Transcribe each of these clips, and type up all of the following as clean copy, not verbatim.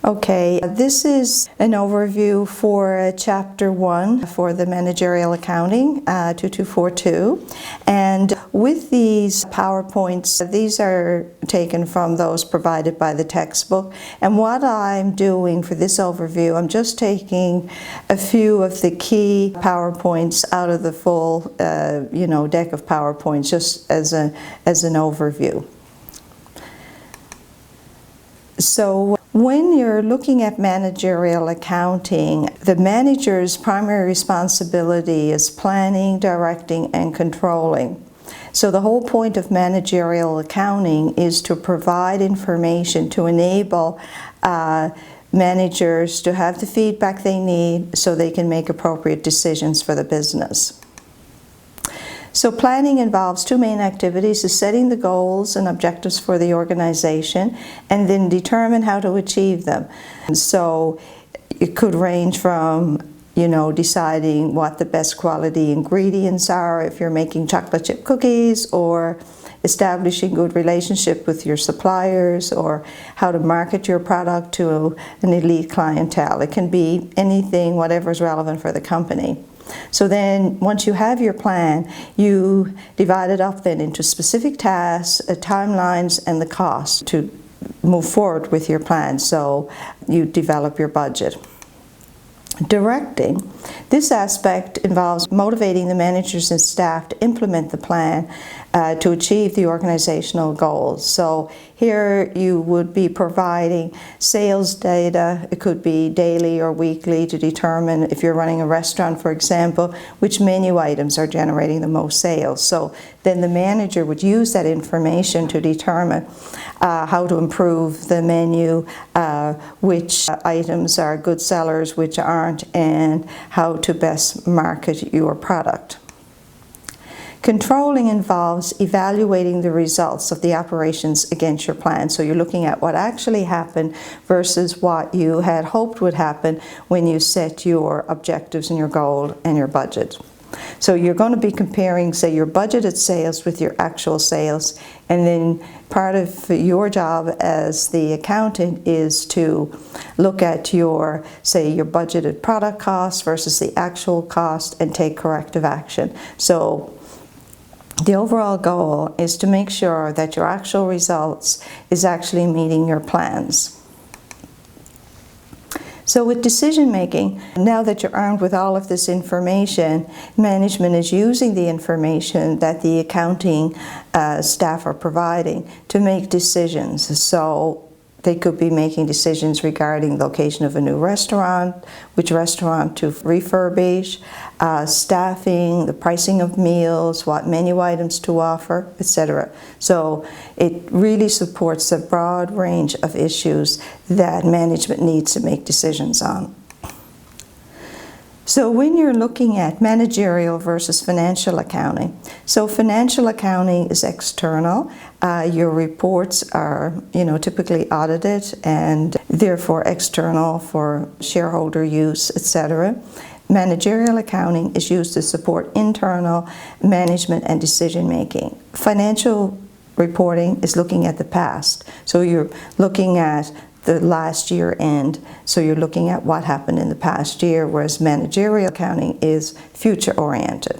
Okay, this is an overview for Chapter 1 for the Managerial Accounting 2242. And with these PowerPoints, these are taken from those provided by the textbook. And what I'm doing for this overview, I'm just taking a few of the key PowerPoints out of the full deck of PowerPoints just as an overview. So when you're looking at managerial accounting, the manager's primary responsibility is planning, directing, and controlling. So the whole point of managerial accounting is to provide information to enable managers to have the feedback they need so they can make appropriate decisions for the business. So planning involves two main activities: is setting the goals and objectives for the organization and then determine how to achieve them. And so it could range from deciding what the best quality ingredients are if you're making chocolate chip cookies, or establishing good relationship with your suppliers, or how to market your product to an elite clientele. It can be anything, whatever is relevant for the company. So then once you have your plan, you divide it up then into specific tasks, timelines, and the cost to move forward with your plan. So you develop your budget. Directing. This aspect involves motivating the managers and staff to implement the plan to achieve the organizational goals. So here you would be providing sales data. It could be daily or weekly to determine, if you're running a restaurant, for example, which menu items are generating the most sales. So then the manager would use that information to determine how to improve the menu, which items are good sellers, which aren't, and how to best market your product. Controlling involves evaluating the results of the operations against your plan. So you're looking at what actually happened versus what you had hoped would happen when you set your objectives and your goal and your budget. So you're going to be comparing, say, your budgeted sales with your actual sales, and then part of your job as the accountant is to look at your budgeted product cost versus the actual cost and take corrective action. So the overall goal is to make sure that your actual results is actually meeting your plans. So with decision making, now that you're armed with all of this information, management is using the information that the accounting staff are providing to make decisions. So they could be making decisions regarding location of a new restaurant, which restaurant to refurbish, staffing, the pricing of meals, what menu items to offer, etc. So it really supports a broad range of issues that management needs to make decisions on. So when you're looking at managerial versus financial accounting, so financial accounting is external. Your reports are, typically audited and therefore external for shareholder use, etc. Managerial accounting is used to support internal management and decision making. Financial reporting is looking at the past. So you're looking at the last year end, so you're looking at what happened in the past year, whereas managerial accounting is future oriented.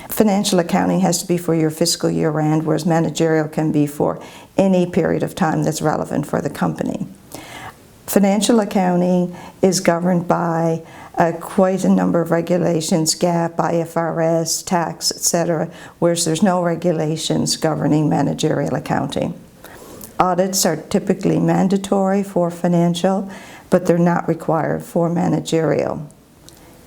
Financial accounting has to be for your fiscal year end, whereas managerial can be for any period of time that's relevant for the company. Financial accounting is governed by quite a number of regulations: GAAP, IFRS, tax, etc., whereas there's no regulations governing managerial accounting. Audits are typically mandatory for financial, but they're not required for managerial.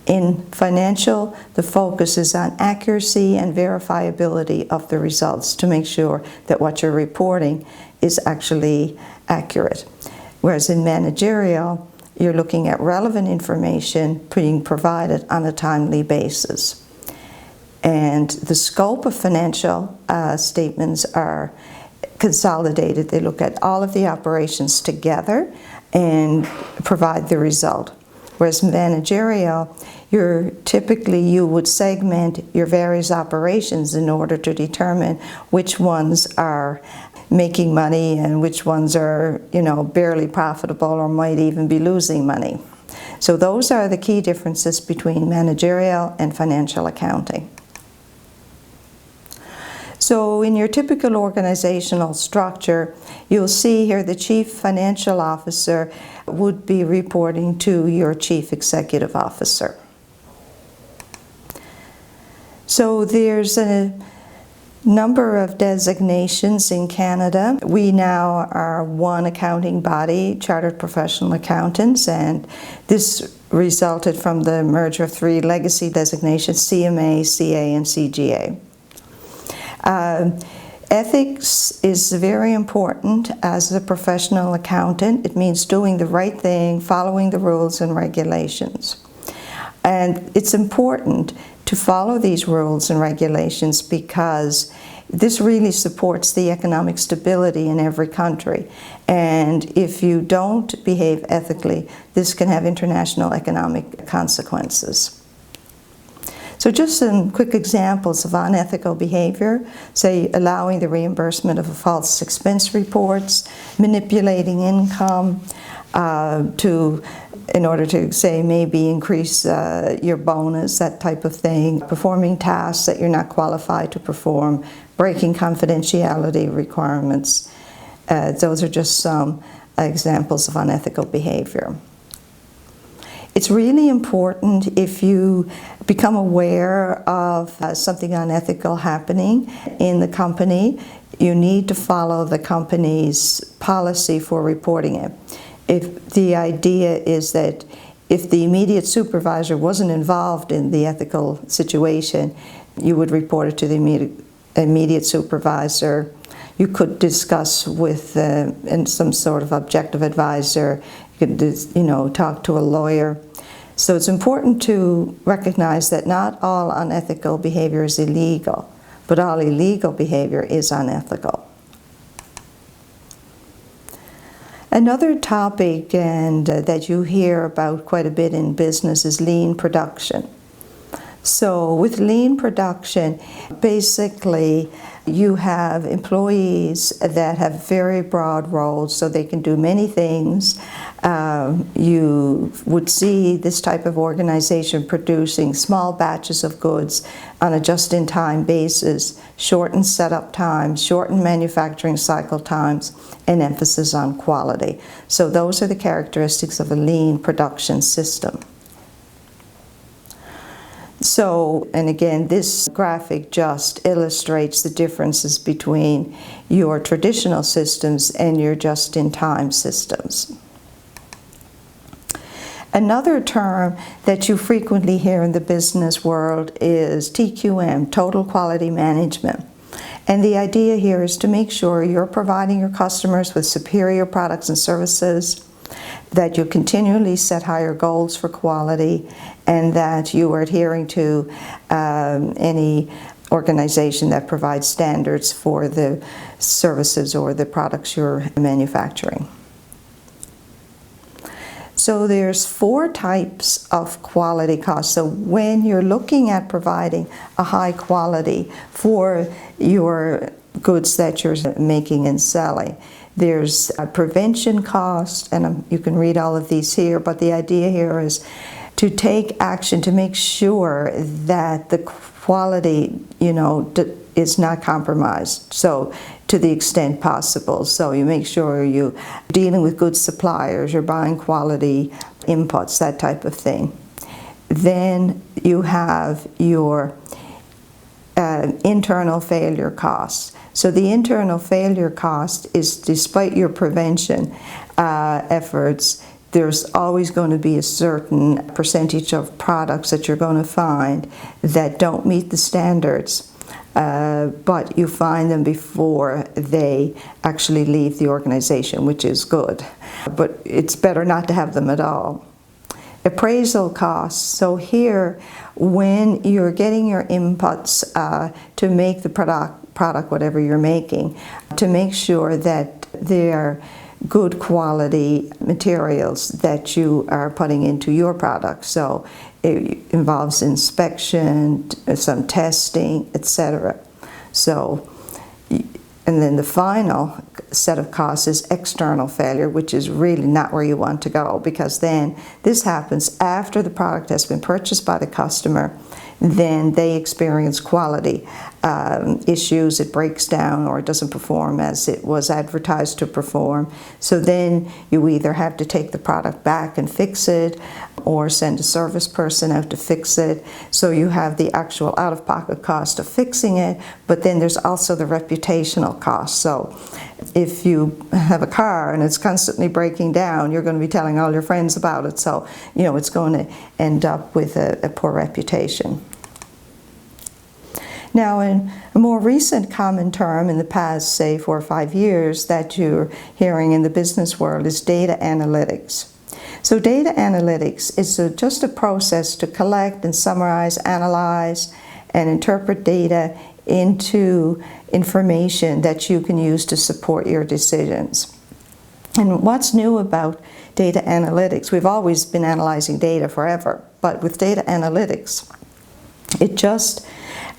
In financial, the focus is on accuracy and verifiability of the results to make sure that what you're reporting is actually accurate. Whereas in managerial, you're looking at relevant information being provided on a timely basis. And the scope of financial statements are consolidated. They look at all of the operations together and provide the result. Whereas managerial, you would segment your various operations in order to determine which ones are making money and which ones are, barely profitable or might even be losing money. So those are the key differences between managerial and financial accounting. So in your typical organizational structure, you'll see here the Chief Financial Officer would be reporting to your Chief Executive Officer. So there's a number of designations in Canada. We now are one accounting body, Chartered Professional Accountants, and this resulted from the merger of three legacy designations, CMA, CA, and CGA. Ethics is very important as a professional accountant. It means doing the right thing, following the rules and regulations. And it's important to follow these rules and regulations because this really supports the economic stability in every country. And if you don't behave ethically, this can have international economic consequences. So just some quick examples of unethical behavior, say allowing the reimbursement of false expense reports, manipulating income in order to, say, maybe increase your bonus, that type of thing, performing tasks that you're not qualified to perform, breaking confidentiality requirements. Those are just some examples of unethical behavior. It's really important if you become aware of something unethical happening in the company, you need to follow the company's policy for reporting it. If the idea is that if the immediate supervisor wasn't involved in the ethical situation, you would report it to the immediate supervisor. You could discuss with some sort of objective advisor. You could, talk to a lawyer. So it's important to recognize that not all unethical behavior is illegal, but all illegal behavior is unethical. Another topic that you hear about quite a bit in business is lean production. So with lean production, basically you have employees that have very broad roles, so they can do many things. You would see this type of organization producing small batches of goods on a just-in-time basis, shortened setup times, shortened manufacturing cycle times, and emphasis on quality. So those are the characteristics of a lean production system. So, and again, this graphic just illustrates the differences between your traditional systems and your just-in-time systems. Another term that you frequently hear in the business world is TQM, Total Quality Management. And the idea here is to make sure you're providing your customers with superior products and services, that you continually set higher goals for quality, and that you are adhering to any organization that provides standards for the services or the products you're manufacturing. So there's 4 types of quality costs. So when you're looking at providing a high quality for your goods that you're making and selling, there's a prevention cost, and you can read all of these here, but the idea here is to take action to make sure that the quality, is not compromised. So to the extent possible. So you make sure you're dealing with good suppliers, you're buying quality inputs, that type of thing. Then you have your internal failure costs. So the internal failure cost is, despite your prevention efforts, there's always going to be a certain percentage of products that you're going to find that don't meet the standards, but you find them before they actually leave the organization, which is good. But it's better not to have them at all. Appraisal costs. So here, when you're getting your inputs to make the product, whatever you're making, to make sure that they're good quality materials that you are putting into your product. So it involves inspection, some testing, etc. So, and then the final set of costs is external failure, which is really not where you want to go, because then this happens after the product has been purchased by the customer. Then they experience quality issues, it breaks down or it doesn't perform as it was advertised to perform. So then you either have to take the product back and fix it or send a service person out to fix it. So you have the actual out-of-pocket cost of fixing it, but then there's also the reputational cost. So if you have a car and it's constantly breaking down, you're going to be telling all your friends about it. So, it's going to end up with a poor reputation. Now, in a more recent common term in the past, say, 4 or 5 years that you're hearing in the business world is data analytics. So data analytics is just a process to collect and summarize, analyze, and interpret data into information that you can use to support your decisions. And what's new about data analytics? We've always been analyzing data forever, but with data analytics, it just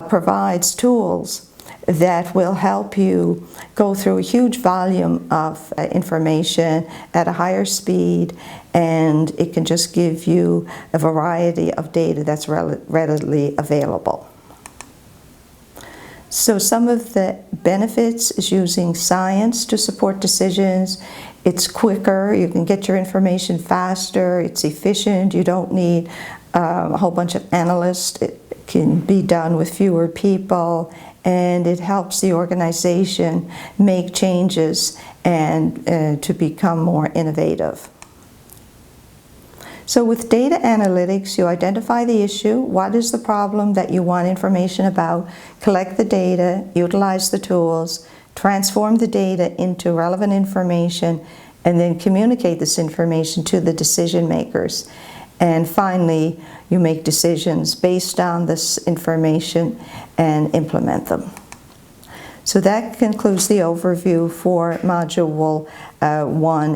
provides tools that will help you go through a huge volume of information at a higher speed, and it can just give you a variety of data that's readily available. So some of the benefits is using science to support decisions. It's quicker, you can get your information faster, it's efficient, you don't need a whole bunch of analysts. It can be done with fewer people, and it helps the organization make changes and to become more innovative. So with data analytics, you identify the issue, what is the problem that you want information about, collect the data, utilize the tools, transform the data into relevant information, and then communicate this information to the decision makers. And finally, you make decisions based on this information and implement them. So that concludes the overview for Module 1